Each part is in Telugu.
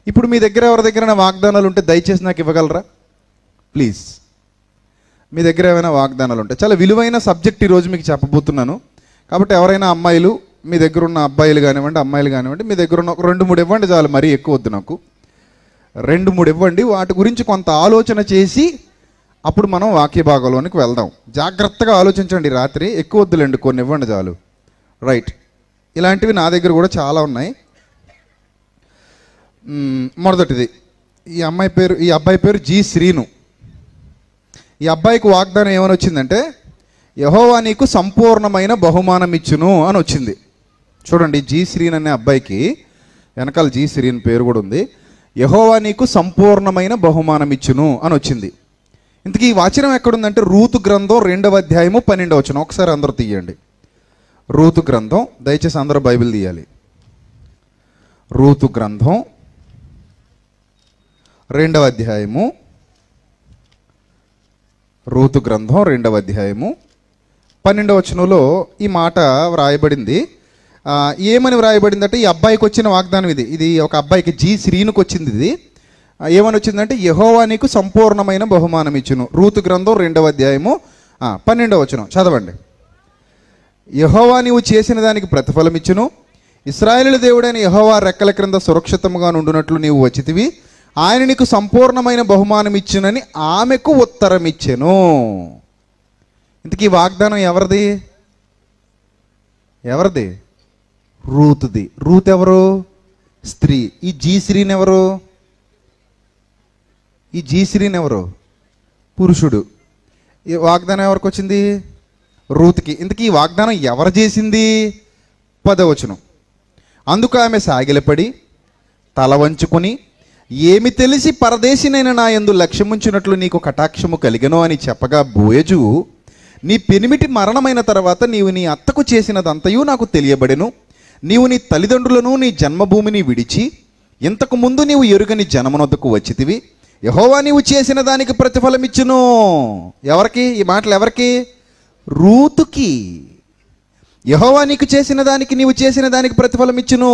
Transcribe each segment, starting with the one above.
ఇప్పుడు మీ దగ్గర ఎవరి దగ్గరైనా వాగ్దానాలు ఉంటే దయచేసి నాకు ఇవ్వగలరా ప్లీజ్? మీ దగ్గర ఏమైనా వాగ్దానాలు ఉంటాయి? చాలా విలువైన సబ్జెక్ట్ ఈరోజు మీకు చెప్పబోతున్నాను. కాబట్టి ఎవరైనా అమ్మాయిలు, మీ దగ్గర ఉన్న అబ్బాయిలు కానివ్వండి, అమ్మాయిలు కానివ్వండి, మీ దగ్గర ఉన్న ఒక 2-3 ఇవ్వండి చాలు, మరీ ఎక్కువ వద్దు నాకు. 2-3 ఇవ్వండి. వాటి గురించి కొంత ఆలోచన చేసి అప్పుడు మనం వాక్య భాగంలోనికి వెళ్దాం. జాగ్రత్తగా ఆలోచించండి రాత్రి, ఎక్కువ వద్దులేండి, కొన్ని ఇవ్వండి చాలు. రైట్, ఇలాంటివి నా దగ్గర కూడా చాలా ఉన్నాయి. మొదటిది, ఈ అబ్బాయి పేరు జి శ్రీను. ఈ అబ్బాయికి వాగ్దానం ఏమని వచ్చిందంటే, యెహోవా నీకు సంపూర్ణమైన బహుమానం ఇచ్చును అని వచ్చింది. చూడండి, జి శ్రీన్ అనే అబ్బాయికి వెనకాల జి శ్రీన్ పేరు కూడా ఉంది. యెహోవా నీకు సంపూర్ణమైన బహుమానం ఇచ్చును అని వచ్చింది. ఇంతకీ ఈ వచనం ఎక్కడుందంటే రూతు గ్రంథం 2వ అధ్యాయము 12వ వచనం. ఒకసారి అందరూ తీయండి. రూతు గ్రంథం, దయచేసి అందరూ బైబిల్ తీయాలి. రూతు గ్రంథం 2వ అధ్యాయము, రూతు గ్రంథం 2వ అధ్యాయము 12వ వచనంలో ఈ మాట వ్రాయబడింది. ఏమని వ్రాయబడిందంటే, ఈ అబ్బాయికి వచ్చిన వాగ్దానం ఇది ఒక అబ్బాయికి, జి శ్రీనుకు వచ్చింది. ఇది ఏమని వచ్చిందంటే, యెహోవా నీకు సంపూర్ణమైన బహుమానం ఇచ్చును. రూతు గ్రంథం 2వ అధ్యాయము 12వ వచనం చదవండి. యెహోవా నీవు చేసిన దానికి ప్రతిఫలం ఇచ్చును. ఇశ్రాయేలు దేవుడైన యెహోవా రెక్కల క్రింద సురక్షితంగా నుండునట్లు నీవు వచ్చితివి. ఆయన నీకు సంపూర్ణమైన బహుమానం ఇచ్చునని ఆమెకు ఉత్తరం ఇచ్చెను. ఇంతకీ వాగ్దానం ఎవరిది? రూతుది. రూత్ ఎవరు? స్త్రీ. ఈ జీ శ్రీన్ ఎవరు? పురుషుడు. ఈ వాగ్దానం ఎవరికి వచ్చింది? రూత్కి. ఇంతకీ ఈ వాగ్దానం ఎవరు చేసింది? 10వ వచనం. అందుకు ఆమె సాగిలపడి తల వంచుకొని, ఏమి తెలిసి పరదేశినైన నా యందు లక్ష్యముంచినట్లు నీకు కటాక్షము కలిగెను అని చెప్పగా, బోయజు, నీ పెనిమిటి మరణమైన తర్వాత నీవు నీ అత్తకు చేసినదంతయు నాకు తెలియబడెను. నీవు నీ తల్లిదండ్రులను, నీ జన్మభూమిని విడిచి ఇంతకు ముందు నీవు ఎరుగని జనమునొద్దకు వచ్చితివి. యెహోవా నీవు చేసిన దానికి ప్రతిఫలం ఇచ్చును. ఎవరికి ఈ మాటలు? ఎవరికి? రూతుకి. యెహోవా నీకు చేసిన దానికి, నీవు చేసిన దానికి ప్రతిఫలం ఇచ్చును.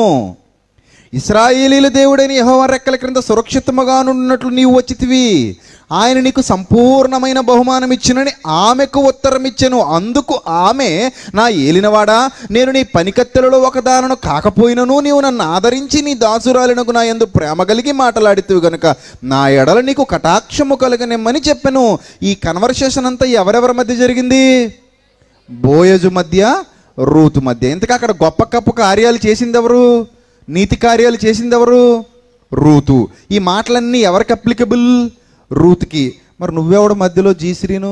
ఇశ్రాయేలీల దేవుడైన యెహోవా రెక్కల క్రింద సురక్షితముగా నుండినట్లు నీవు వచ్చితివి. ఆయన నీకు సంపూర్ణమైన బహుమానం ఇచ్చునని ఆమెకు ఉత్తరం ఇచ్చెను. అందుకు ఆమె, నా ఏలినవాడా, నేను నీ పనికత్తెలలో ఒకదానను కాకపోయినను నీవు నన్ను ఆదరించి నీ దాసురాలినకు నా యందు ప్రేమ కలిగి మాట్లాడితివి గనుక నా ఎడల నీకు కటాక్షము కలగనిమ్మని చెప్పెను. ఈ కన్వర్సేషన్ అంతా ఎవరెవరి మధ్య జరిగింది? బోయజు మధ్య, రూతు మధ్య. ఇంతకు అక్కడ గొప్ప కార్యాలు చేసింది ఎవరు? నీతి కార్యాలు చేసింది ఎవరు? రూతు. ఈ మాటలన్నీ ఎవరికి అప్లికబుల్? రూత్కి. మరి నువ్వెవడు మధ్యలో జీ శ్రీను?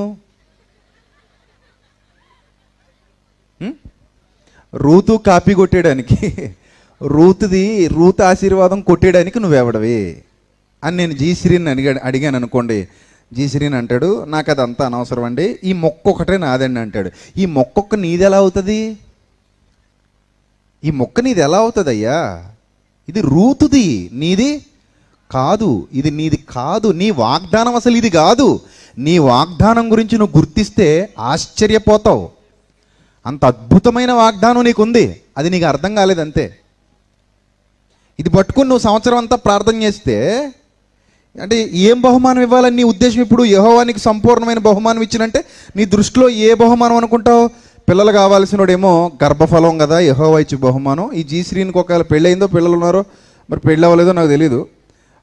రూతు కాపీ కొట్టేయడానికి, రూతు ఆశీర్వాదం కొట్టేయడానికి నువ్వెవడవి అని నేను జీ శ్రీని అడిగాను అనుకోండి. జీ శ్రీని అంటాడు, నాకు అదంతా అనవసరం అండి, ఈ మొక్క ఒకటే నాదండి అంటాడు. ఈ మొక్క నీది ఎలా అవుతుంది? ఈ మొక్క నీది ఎలా అవుతుంది అయ్యా? ఇది రూతుది, నీది కాదు. ఇది నీది కాదు. నీ వాగ్దానం అసలు ఇది కాదు. నీ వాగ్దానం గురించి నువ్వు గుర్తిస్తే ఆశ్చర్యపోతావు. అంత అద్భుతమైన వాగ్దానం నీకుంది, అది నీకు అర్థం కాలేదంతే. ఇది పట్టుకుని నువ్వు సంవత్సరం అంతా ప్రార్థన చేస్తే అంటే ఏం బహుమానం ఇవ్వాలని నీ ఉద్దేశం? ఇప్పుడు యెహోవా నీకు సంపూర్ణమైన బహుమానం ఇచ్చినంటే నీ దృష్టిలో ఏ బహుమానం అనుకుంటావు? పిల్లలు కావాల్సినోడేమో గర్భఫలం కదా యెహోవా ఇచ్చే బహుమానం. ఈ జీ శ్రీనికి ఒకవేళ పెళ్ళయిందో, పిల్లలు ఉన్నారో, మరి పెళ్ళి అవ్వలేదో నాకు తెలీదు.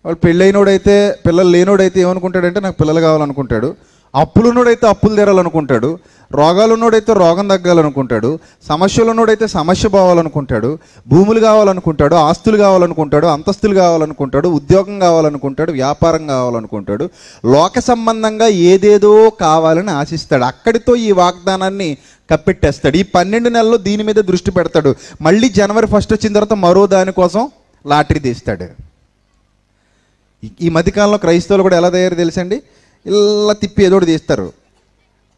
వాళ్ళు పెళ్ళైనోడైతే, పిల్లలు లేనోడైతే ఏమనుకుంటాడంటే నాకు పిల్లలు కావాలనుకుంటాడు. అప్పులు ఉన్నోడైతే అప్పులు తీరాలనుకుంటాడు. రోగాలు ఉన్నోడైతే రోగం తగ్గాలనుకుంటాడు. సమస్యలు ఉన్నోడైతే సమస్య పోవాలనుకుంటాడు. భూములు కావాలనుకుంటాడు, ఆస్తులు కావాలనుకుంటాడు, అంతస్తులు కావాలనుకుంటాడు, ఉద్యోగం కావాలనుకుంటాడు, వ్యాపారం కావాలనుకుంటాడు. లోక సంబంధంగా ఏదేదో కావాలని ఆశిస్తాడు. అక్కడితో ఈ వాగ్దానాన్ని కప్పెట్టేస్తాడు. ఈ 12 నెలల్లో దీని మీద దృష్టి పెడతాడు. మళ్ళీ జనవరి 1 వచ్చిన తర్వాత మరో దానికోసం లాటరీ తీస్తాడు. ఈ మధ్యకాలంలో క్రైస్తవులు కూడా ఎలా తయారు తెలుసండి? ఇలా తిప్పి ఏదోటి తీస్తారు.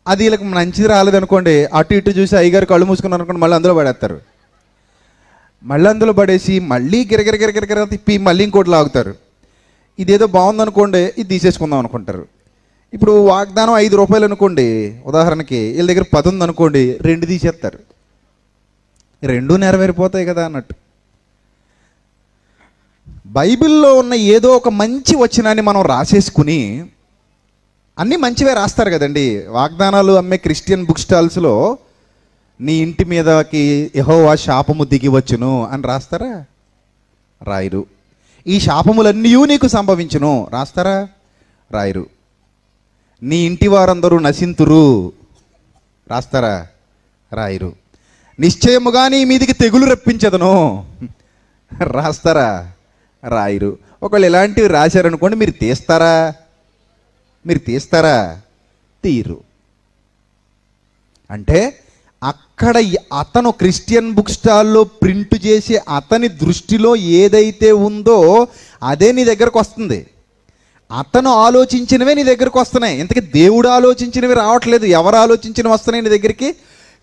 అది వీళ్ళకి మంచిది రాలేదనుకోండి, అటు ఇటు చూసి అయ్యగారు కళ్ళు మూసుకున్నారు అనుకోండి, మళ్ళీ అందులో పడేస్తారు. మళ్ళీ అందులో పడేసి మళ్ళీ గిరగిర తిప్పి మళ్ళీ ఇంకోటి లాగుతారు. ఇదేదో బాగుందనుకోండి, ఇది తీసేసుకుందాం అనుకుంటారు. ఇప్పుడు వాగ్దానం 5 రూపాయలు అనుకోండి, ఉదాహరణకి వీళ్ళ దగ్గర 10 ఉంది అనుకోండి, 2 తీసేస్తారు. 2 నెరవేరిపోతాయి కదా అన్నట్టు. బైబిల్లో ఉన్న ఏదో ఒక మంచి వచనాన్ని మనం రాసేసుకుని, అన్నీ మంచివే రాస్తారు కదండి. వాగ్దానాలు అమ్మే క్రిస్టియన్ బుక్ స్టాల్స్లో నీ ఇంటి మీదకి యెహోవా శాపము దిగివచ్చును అని రాస్తారా? రాయరు. ఈ శాపములన్నీ నీకు సంభవించును రాస్తారా? రాయరు. నీ ఇంటి వారందరూ నశింతురు రాస్తారా? రాయరు. నిశ్చయముగా నీ మీదికి తెగులు రప్పించదను రాస్తారా? రాయరు. ఒకవేళ ఇలాంటివి రాశారనుకోండి, మీరు తీస్తారా? తీరు. అంటే అక్కడ అతను క్రిస్టియన్ బుక్ స్టాల్లో ప్రింట్ చేసి అతని దృష్టిలో ఏదైతే ఉందో అదే నీ దగ్గరకు వస్తుంది. అతను ఆలోచించినవే నీ దగ్గరకు వస్తున్నాయి. ఇంతకీ దేవుడు ఆలోచించినవి రావట్లేదు. ఎవరు ఆలోచించినవి వస్తున్నాయి నీ దగ్గరికి?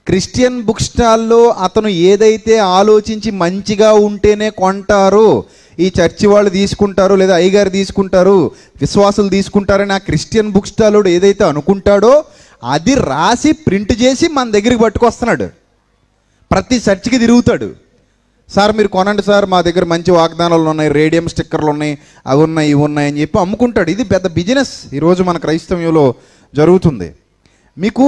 క్రిస్టియన్ బుక్ స్టాల్లో అతను ఏదైతే ఆలోచించి మంచిగా ఉంటేనే కొంటారో, ఈ చర్చి వాళ్ళు తీసుకుంటారు, లేదా అయ్యగారు తీసుకుంటారు, విశ్వాసులు తీసుకుంటారని ఆ క్రిస్టియన్ బుక్ స్టాల్లో ఏదైతే అనుకుంటాడో అది రాసి ప్రింట్ చేసి మన దగ్గరికి పట్టుకొస్తున్నాడు. ప్రతి చర్చికి తిరుగుతాడు. సార్ మీరు కొనండి సార్, మా దగ్గర మంచి వాగ్దానాలు ఉన్నాయి, రేడియం స్టిక్కర్లు ఉన్నాయి, అవి ఉన్నాయి, ఇవి ఉన్నాయి అని చెప్పి అమ్ముకుంటాడు. ఇది పెద్ద బిజినెస్ ఈరోజు మన క్రైస్తవ్యంలో జరుగుతుంది. మీకు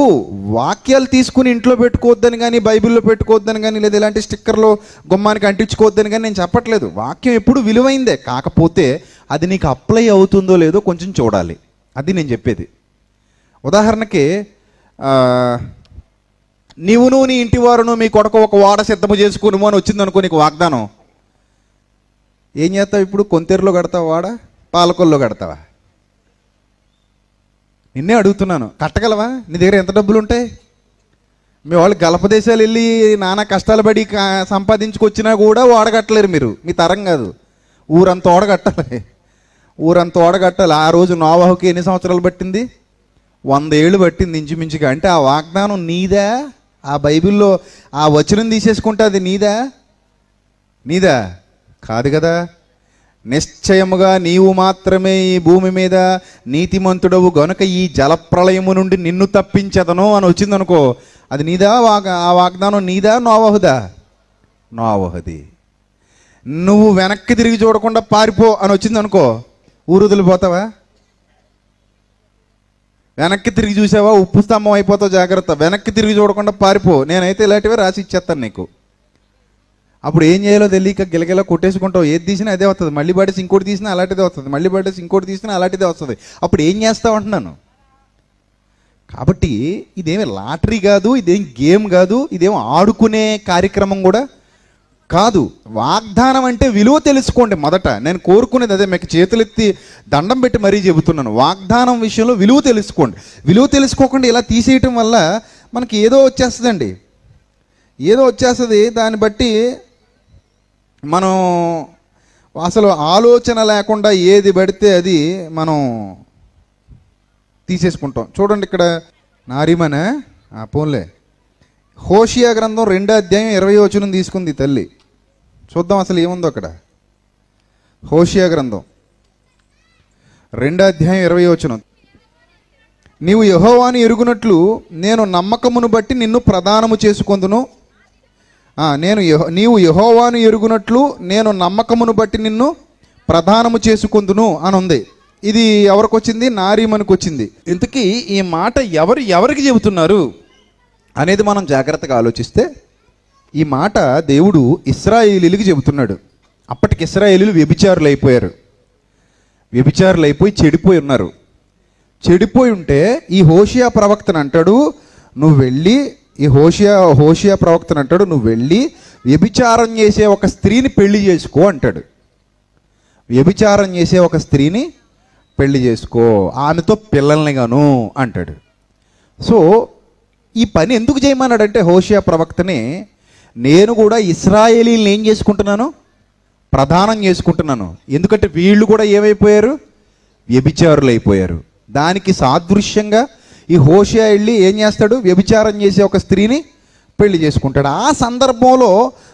వాక్యాలు తీసుకుని ఇంట్లో పెట్టుకోవద్దని కానీ, బైబిల్లో పెట్టుకోవద్దని కానీ, లేదా ఇలాంటి స్టిక్కర్లు గుమ్మానికి అంటించుకోవద్దని కానీ నేను చెప్పట్లేదు. వాక్యం ఎప్పుడు విలువైందే. కాకపోతే అది నీకు అప్లై అవుతుందో లేదో కొంచెం చూడాలి. అది నేను చెప్పేది. ఉదాహరణకి నీవును నీ ఇంటి వారును మీ కొరకు ఒక వాడ సిద్ధము చేసుకును అని వచ్చిందనుకో నీకు వాగ్దానం. ఏం చేస్తావు ఇప్పుడు? కొంతేరులో కడతావా వాడ? పాలకొల్లో కడతావా? నిన్నే అడుగుతున్నాను. కట్టగలవా? నీ దగ్గర ఎంత డబ్బులు ఉంటాయి? మీ వాళ్ళు గల్ఫ్ దేశాలు వెళ్ళి నానా కష్టాలు పడి సంపాదించుకొచ్చినా కూడా ఓడగట్టలేరు మీరు. మీ తరం కాదు. ఊరంతా ఓడగట్టాలి. ఆ రోజు నోవాహుకి ఎన్ని సంవత్సరాలు పట్టింది? 100 ఏళ్ళు పట్టింది ఇంచుమించుగా. అంటే ఆ వాగ్దానం నీదా? ఆ బైబిల్లో ఆ వచనం తీసేసుకుంటే అది నీదా కాదు కదా. నిశ్చయముగా నీవు మాత్రమే ఈ భూమి మీద నీతిమంతుడవు గనుక ఈ జలప్రళయము నుండి నిన్ను తప్పించదను అని వచ్చిందనుకో, అది నీదా? ఆ వాగ్దానం నీదా నోవాహుదా? నోవాహుది. నువ్వు వెనక్కి తిరిగి చూడకుండా పారిపో అని వచ్చిందనుకో, ఊరు వదిలిపోతావా? వెనక్కి తిరిగి చూసావా ఉప్పు స్తంభం అయిపోతావు, జాగ్రత్త. వెనక్కి తిరిగి చూడకుండా పారిపో. నేనైతే ఇలాంటివే రాసి ఇచ్చేస్తాను నీకు. అప్పుడు ఏం చేయాలో తెలియక గిలగిలా కొట్టేసుకుంటావు. ఏది తీసినా అదే వస్తుంది. మళ్ళీ పడేసి ఇంకోటి తీసినా అలాంటిదే వస్తుంది. మళ్ళీ పడేసి ఇంకోటి తీసినా అలాంటిదే వస్తుంది. అప్పుడు ఏం చేస్తావు అంటున్నాను. కాబట్టి ఇదేమి లాటరీ కాదు, ఇదేం గేమ్ కాదు, ఇదేం ఆడుకునే కార్యక్రమం కూడా కాదు. వాగ్దానం అంటే విలువ తెలుసుకోండి. మొదట నేను కోరుకునేది అదే. మీకు చేతులెత్తి దండం పెట్టి మరీ చెబుతున్నాను. వాగ్దానం విషయంలో విలువ తెలుసుకోండి. విలువ తెలుసుకోకుండా ఇలా తీసేయటం వల్ల మనకి ఏదో వచ్చేస్తుందండి. దాన్ని బట్టి మనం అసలు ఆలోచన లేకుండా ఏది పడితే అది మనం తీసేసుకుంటాం. చూడండి ఇక్కడ నారిమన పోన్లే హోషియా గ్రంథం 2వ అధ్యాయం 20వ వచనం తీసుకుంది తల్లి. చూద్దాం అసలు ఏముందో అక్కడ. హోషియా గ్రంథం 2వ అధ్యాయం 20వ వచనం. నీవు యెహోవాను ఎరుగునట్లు నేను నమ్మకమును బట్టి నిన్ను ప్రదానము చేసుకొందును. నీవు యెహోవాను ఎరుగునట్లు నేను నమ్మకమును బట్టి నిన్ను ప్రదానము చేసుకొందును అని ఉంది. ఇది ఎవరికి వచ్చింది? నారీమనికి వచ్చింది. ఇంతకీ ఈ మాట ఎవరికి చెబుతున్నారు అనేది మనం జాగ్రత్తగా ఆలోచిస్తే, ఈ మాట దేవుడు ఇశ్రాయేలీయులకు చెబుతున్నాడు. అప్పటికి ఇశ్రాయేలీయులు వ్యభిచారులు అయిపోయి చెడిపోయి ఉన్నారు. చెడిపోయి ఉంటే ఈ హోషియా ప్రవక్తను అంటాడు, నువ్వు వెళ్ళి వ్యభిచారం చేసే ఒక స్త్రీని పెళ్లి చేసుకో అంటాడు. వ్యభిచారం చేసే ఒక స్త్రీని పెళ్లి చేసుకో, ఆమెతో పిల్లల్ని గాను అంటాడు. సో ఈ పని ఎందుకు చేయమన్నాడంటే హోషియా ప్రవక్తని, నేను కూడా ఇశ్రాయేలీయుల్ని ఏం చేసుకుంటున్నాను? ప్రదానం చేసుకుంటున్నాను. ఎందుకంటే వీళ్ళు కూడా ఏమైపోయారు? వ్యభిచారులు అయిపోయారు. దానికి సాదృశ్యంగా ఈ హోషియా వెళ్ళి ఏం చేస్తాడు? వ్యభిచారం చేసే ఒక స్త్రీని పెళ్లి చేసుకుంటాడు. ఆ సందర్భంలో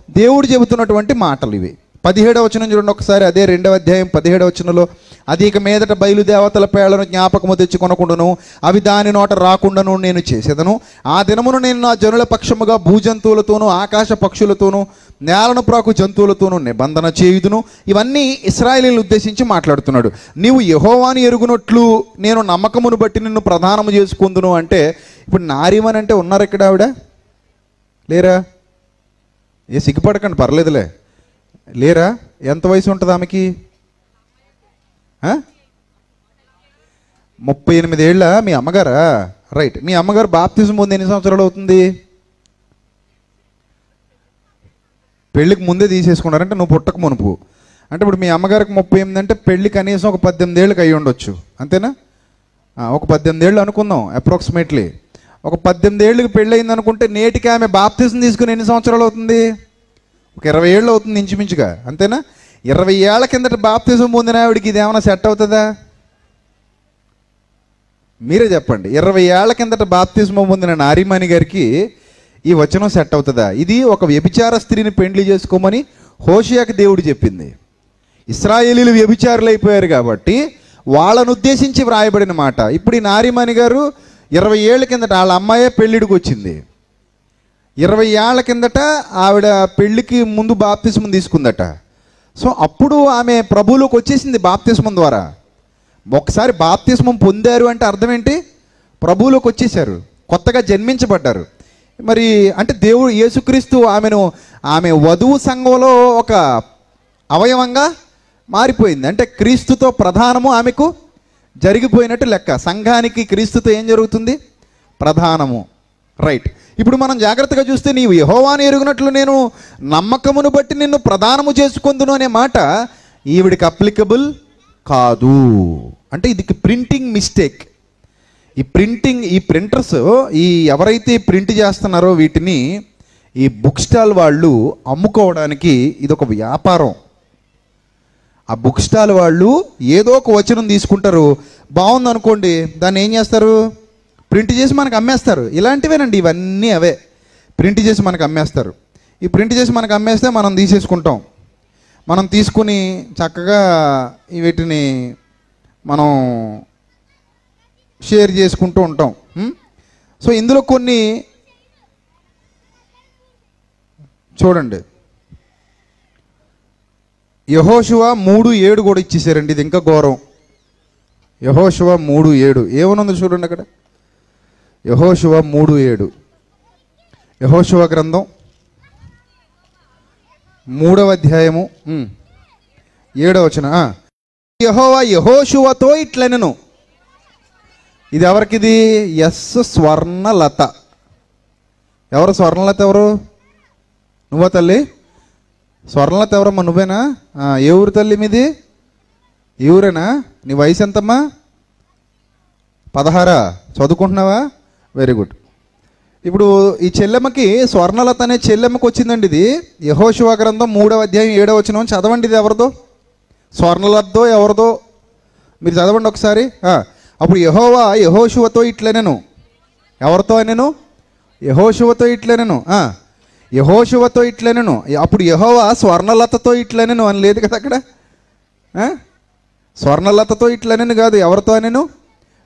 దేవుడు చెబుతున్నటువంటి మాటలు ఇవి. 17వ వచనం చూడండి ఒకసారి, అదే 2వ అధ్యాయం 17వ వచనంలో, అది ఇక మీదట బయలుదేవతల పేళ్లను జ్ఞాపకము తెచ్చుకొనకుండాను అవి దాని నోట రాకుండాను నేను చేసేదను. ఆ దినమును నేను నా జనుల పక్షముగా భూజంతువులతోనూ ఆకాశ పక్షులతోనూ నేలను ప్రాకు జంతువులతోనూ నిబంధన చేయుదును. ఇవన్నీ ఇశ్రాయేలీయులను ఉద్దేశించి మాట్లాడుతున్నాడు. నీవు యెహోవాను ఎరుగునట్లు నేను నమ్మకమును బట్టి నిన్ను ప్రధానము చేసుకుందును అంటే, ఇప్పుడు నారీమని అంటే ఉన్నారు ఇక్కడ ఆవిడ లేరా? ఏ సిగ్గుపడకండి, పర్లేదులే. లేరా? ఎంత వయసు ఉంటుంది ఆమెకి? 38 ఏళ్ళ మీ అమ్మగారా? రైట్. మీ అమ్మగారు బాప్తిజం పొంది ఎన్ని సంవత్సరాలు అవుతుంది? పెళ్ళికి ముందే తీసేసుకున్నారంటే నువ్వు పుట్టక మునుపు. అంటే ఇప్పుడు మీ అమ్మగారికి 38 అంటే పెళ్ళి కనీసం ఒక 18 ఏళ్ళకి అయ్యి ఉండొచ్చు, అంతేనా? ఒక 18 ఏళ్ళు అనుకుందాం అప్రాక్సిమేట్లీ. ఒక 18 ఏళ్ళకి పెళ్ళి అయింది అనుకుంటే నేటికి ఆమె బాప్తిజం తీసుకుని ఎన్ని సంవత్సరాలు అవుతుంది? ఒక 20 ఏళ్ళు అవుతుంది ఇంచుమించుగా, అంతేనా? 20 ఏళ్ల కిందట బాప్తిజం పొందిన ఆవిడికి ఇది ఏమైనా సెట్ అవుతుందా? మీరే చెప్పండి. 20 ఏళ్ల కిందట బాప్తిజం పొందిన నారీమణి గారికి ఈ వచనం సెట్ అవుతుందా? ఇది ఒక వ్యభిచార స్త్రీని పెండ్లి చేసుకోమని హోషేయకు దేవుడు చెప్పింది. ఇశ్రాయేలీయులు వ్యభిచారులు అయిపోయారు కాబట్టి వాళ్ళను ఉద్దేశించి వ్రాయబడిన మాట. ఇప్పుడు ఈ నారీమణి గారు 20 ఏళ్ళ కిందట వాళ్ళ అమ్మాయే పెళ్ళిడికి వచ్చింది. 20 ఏళ్ల కిందట ఆవిడ పెళ్ళికి ముందు బాప్తిస్మం తీసుకుందట. సో అప్పుడు ఆమె ప్రభువులోకి వచ్చేసింది బాప్తిస్మం ద్వారా. ఒకసారి బాప్తిస్మం పొందారు అంటే అర్థం ఏంటి? ప్రభువులోకి వచ్చేసారు, కొత్తగా జన్మించబడ్డారు. మరి అంటే దేవుడు యేసుక్రీస్తు ఆమె వధువు సంఘంలో ఒక అవయవంగా మారిపోయింది. అంటే క్రీస్తుతో ప్రధానము ఆమెకు జరిగిపోయినట్టు లెక్క. సంఘానికి క్రీస్తుతో ఏం జరుగుతుంది? ప్రధానము. రైట్. ఇప్పుడు మనం జాగ్రత్తగా చూస్తే, నీవు యెహోవాను ఎరుగునట్లు నేను నమ్మకమును బట్టి నిన్ను ప్రదానము చేసుకొందును అనే మాట ఈవిడికి అప్లికబుల్ కాదు. అంటే ఇది ప్రింటింగ్ మిస్టేక్. ఈ ప్రింటర్స్ ఎవరైతే ప్రింట్ చేస్తున్నారో వీటిని ఈ బుక్ స్టాల్ వాళ్ళు అమ్ముకోవడానికి ఇది ఒక వ్యాపారం. ఆ బుక్ స్టాల్ వాళ్ళు ఏదో ఒక వచనం తీసుకుంటారు, బాగుంది అనుకోండి, దాన్ని ఏం చేస్తారు? ప్రింట్ చేసి మనకు అమ్మేస్తారు. ఇలాంటివేనండి ఇవన్నీ, అవే ప్రింట్ చేసి మనకు అమ్మేస్తారు. ఈ ప్రింట్ చేసి మనకు అమ్మేస్తే మనం తీసేసుకుంటాం. మనం తీసుకుని చక్కగా వీటిని మనం షేర్ చేసుకుంటూ ఉంటాం. సో ఇందులో కొన్ని చూడండి, యెహోషువ 3:7 కూడా ఇచ్చేసారండి. ఇది ఇంకా ఘోరం. యెహోషువ 3:7 ఏమనుందో చూడండి అక్కడ. యెహోషువ 3:7, యెహోషువ గ్రంథం 3వ అధ్యాయము 7వ వచనం. యెహోవా యెహోషువతో ఇట్లనెను. ఇది ఎవరికిది? స్వర్ణలత. ఎవరు స్వర్ణలత? ఎవరు? నువ్వా తల్లి? స్వర్ణలత ఎవరమ్మా? నువ్వేనా? ఏ ఊరు తల్లి మీది? ఈ ఊరేనా? నీ వయసు ఎంతమ్మా? 16. చదువుకుంటున్నావా? Very good. ఇప్పుడు ఈ చెల్లెమ్మకి, స్వర్ణలత అనే చెల్లెమ్మకి వచ్చిందండి ఇది. యెహోషువ గ్రంథం 3వ అధ్యాయం 7వ వచనం చదవండి. ఇది ఎవరిదో? స్వర్ణలతో ఎవరిదో మీరు చదవండి ఒకసారి. అప్పుడు యెహోవా యెహోషువతో ఇట్లనెను. ఎవరితో అనెను? యెహోషువతో ఇట్లనెను. యెహోషువతో ఇట్లనెను. అప్పుడు యెహోవా స్వర్ణలతతో ఇట్లనెను అని లేదు కదా అక్కడ. స్వర్ణలతతో ఇట్లనెను కాదు, ఎవరితో అనెను?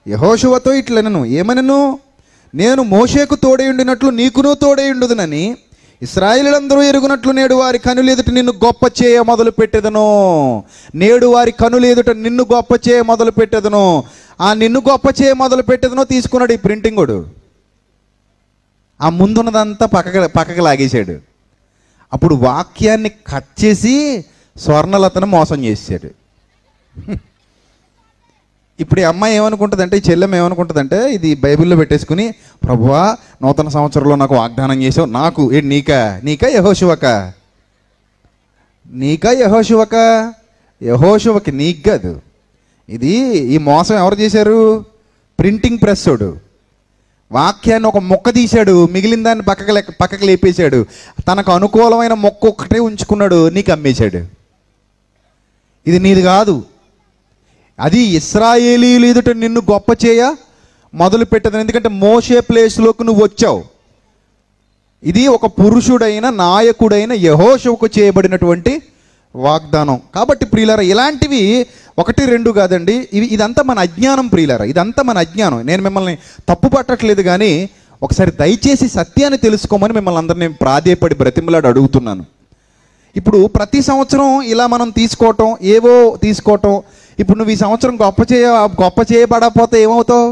యెహోషువతో ఇట్లనెను. ఏమనెను? నేను మోషేకు తోడేయుండినట్లు నీకును తోడేయుండుదునని ఇశ్రాయేలీయులందరూ ఎరుగునట్లు నేడు వారి కనులు ఎదుట నిన్ను గొప్ప చేయ మొదలు పెట్టెదను. నేడు వారి కనులు ఎదుట నిన్ను గొప్ప చేయ మొదలు పెట్టెదను. ఆ నిన్ను గొప్ప చేయ మొదలు పెట్టెదనో తీసుకున్నాడు ఈ ప్రింటింగుడు. ఆ ముందున్నదంతా పక్కకి లాగేశాడు. అప్పుడు వాక్యాన్ని కట్ చేసి స్వర్ణలతను మోసం చేశాడు. ఇప్పుడు ఈ అమ్మాయి ఏమనుకుంటుందంటే, ఈ చెల్లెమ్మ ఏమనుకుంటుందంటే, ఇది బైబిల్లో పెట్టేసుకుని, ప్రభువా నూతన సంవత్సరంలో నాకు వాగ్దానం చేసావు, నాకు నీకా యెహోషువకా? యెహోషువకి, నీకు కాదు. ఇది ఈ మోసం ఎవరు చేశారు? ప్రింటింగ్ ప్రెస్సోడు. వాక్యాన్ని ఒక మొక్క తీశాడు, మిగిలిన దాన్ని పక్కకి లేపేశాడు. తనకు అనుకూలమైన మొక్క ఒక్కటే ఉంచుకున్నాడు, నీకు అమ్మేశాడు. ఇది నీది కాదు. అది ఇశ్రాయేలీయులు ఎదుట నిన్ను గొప్ప చేయ మొదలు పెట్టదు. ఎందుకంటే మోషే ప్లేస్లోకి నువ్వు వచ్చావు. ఇది ఒక పురుషుడైన నాయకుడైన యెహోషువకు చేయబడినటువంటి వాగ్దానం. కాబట్టి ప్రియులారా, ఇలాంటివి 1, 2 కాదండి, ఇదంతా మన అజ్ఞానం ప్రియులారా, ఇదంతా మన అజ్ఞానం. నేను మిమ్మల్ని తప్పు పట్టట్లేదు, కానీ ఒకసారి దయచేసి సత్యాన్ని తెలుసుకోమని మిమ్మల్ని అందరినీ ప్రాధేయపడి బ్రతిమలాడి అడుగుతున్నాను. ఇప్పుడు ప్రతి సంవత్సరం ఇలా మనం తీసుకోవటం, ఏవో తీసుకోవటం. ఇప్పుడు నువ్వు ఈ సంవత్సరం గొప్ప చేయబడకపోతే ఏమవుతావు?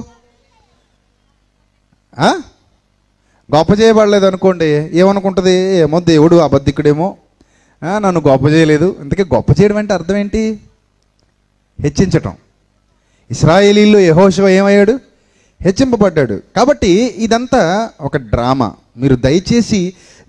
గొప్ప చేయబడలేదు అనుకోండి, ఏమనుకుంటుంది? ఏమో దేవుడు అబద్ధికుడేమో, నన్ను గొప్ప చేయలేదు. ఇంతకీ గొప్ప చేయడం అంటే అర్థం ఏంటి? హెచ్చించటం. ఇశ్రాయేలీల్లో యెహోషువ ఏమయ్యాడు? హెచ్చింపబడ్డాడు. కాబట్టి ఇదంతా ఒక డ్రామా. మీరు దయచేసి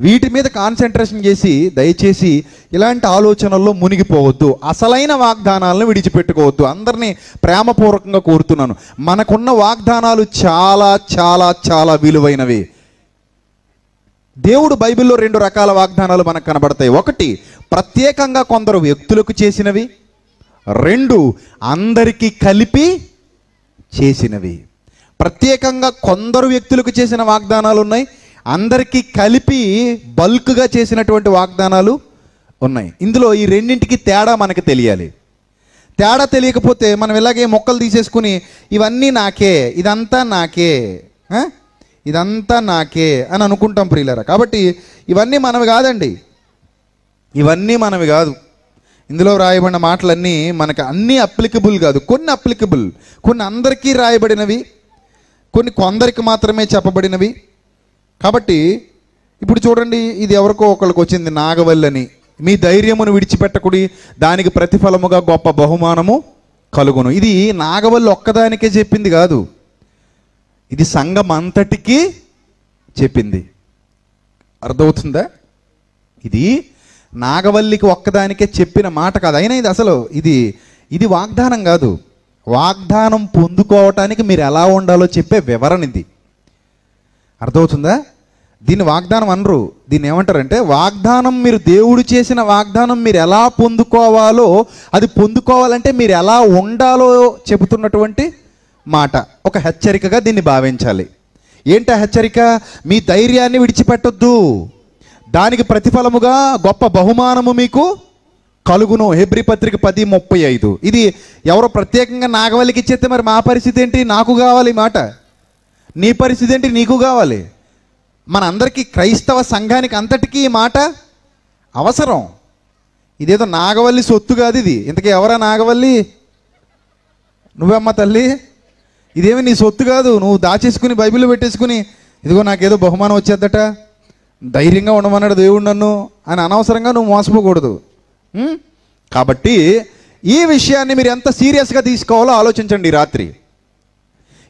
వీటి మీద కాన్సన్ట్రేషన్ చేసి దయచేసి ఇలాంటి ఆలోచనల్లో మునిగిపోవద్దు. అసలైన వాగ్దానాలను విడిచిపెట్టుకోవద్దు. అందరినీ ప్రేమపూర్వకంగా కోరుతున్నాను. మనకున్న వాగ్దానాలు చాలా చాలా చాలా విలువైనవి. దేవుడు బైబిల్లో 2 రకాల వాగ్దానాలు మనకు కనబడతాయి. 1, ప్రత్యేకంగా కొందరు వ్యక్తులకు చేసినవి. 2, అందరికీ కలిపి చేసినవి. ప్రత్యేకంగా కొందరు వ్యక్తులకు చేసిన వాగ్దానాలు ఉన్నాయి, అందరికీ కలిపి బల్క్గా చేసినటువంటి వాగ్దానాలు ఉన్నాయి. ఇందులో ఈ రెండింటికి తేడా మనకు తెలియాలి. తేడా తెలియకపోతే మనం ఇలాగే మొక్కలు తీసేసుకుని ఇవన్నీ నాకే, ఇదంతా నాకే, ఇదంతా నాకే అని అనుకుంటాం ప్రియులారా. కాబట్టి ఇవన్నీ మనవి కాదండి, ఇవన్నీ మనవి కాదు. ఇందులో రాయబడిన మాటలన్నీ మనకు అన్నీ అప్లికబుల్ కాదు. కొన్ని అప్లికబుల్, కొన్ని అందరికీ రాయబడినవి, కొన్ని కొందరికి మాత్రమే చెప్పబడినవి. కాబట్టి ఇప్పుడు చూడండి, ఇది ఎవరికో ఒకరికి వచ్చింది, నాగవల్లని. మీ ధైర్యమును విడిచిపెట్టకుడి, దానికి ప్రతిఫలముగా గొప్ప బహుమానము కలుగును. ఇది నాగవల్లి ఒక్కదానికే చెప్పింది కాదు, ఇది సంఘం అంతటికీ చెప్పింది. అర్థమవుతుందా? ఇది నాగవల్లికి ఒక్కదానికే చెప్పిన మాట కాదు. అయినా ఇది అసలు ఇది వాగ్దానం కాదు. వాగ్దానం పొందుకోవటానికి మీరు ఎలా ఉండాలో చెప్పే వివరణ ఇది. అర్థమవుతుందా? దీన్ని వాగ్దానం అనరు, దీన్ని ఏమంటారంటే వాగ్దానం. మీరు దేవుడు చేసిన వాగ్దానం మీరు ఎలా పొందుకోవాలో, అది పొందుకోవాలంటే మీరు ఎలా ఉండాలో చెబుతున్నటువంటి మాట. ఒక హెచ్చరికగా దీన్ని భావించాలి. ఏంటి హెచ్చరిక? మీ ధైర్యాన్ని విడిచిపెట్టొద్దు, దానికి ప్రతిఫలముగా గొప్ప బహుమానము మీకు కలుగును. హెబ్రీ పత్రిక 10:35. ఇది ఎవరో ప్రత్యేకంగా నాగవల్లికి ఇచ్చేస్తే మరి మా పరిస్థితి ఏంటి? నాకు కావాలి ఈ మాట. నీ పరిస్థితి ఏంటి? నీకు కావాలి. మన అందరికీ, క్రైస్తవ సంఘానికి అంతటికీ ఈ మాట అవసరం. ఇదేదో నాగవల్లి సొత్తు కాదు ఇది. ఇంతకీ ఎవరా నాగవల్లి? నువ్వమ్మ తల్లి. ఇదేమి నీ సొత్తు కాదు. నువ్వు దాచేసుకుని బైబిల్లో పెట్టేసుకుని ఇదిగో నాకేదో బహుమానం వచ్చేద్దట, ధైర్యంగా ఉండమన్నాడు దేవుడు నన్ను అని అనవసరంగా నువ్వు మోసపోకూడదు. కాబట్టి ఈ విషయాన్ని మీరు ఎంత సీరియస్గా తీసుకోవాలో ఆలోచించండి. రాత్రి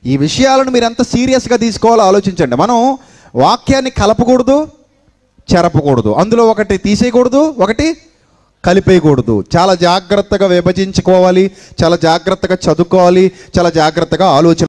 ఈ విషయాలను మీరు ఎంత సీరియస్గా తీసుకోవాలో ఆలోచించండి. మనం వాక్యాన్ని కలపకూడదు, చెరపకూడదు. అందులో ఒకటి తీసేయకూడదు, ఒకటి కలిపేయకూడదు. చాలా జాగ్రత్తగా విభజించుకోవాలి, చాలా జాగ్రత్తగా చదువుకోవాలి, చాలా జాగ్రత్తగా ఆలోచన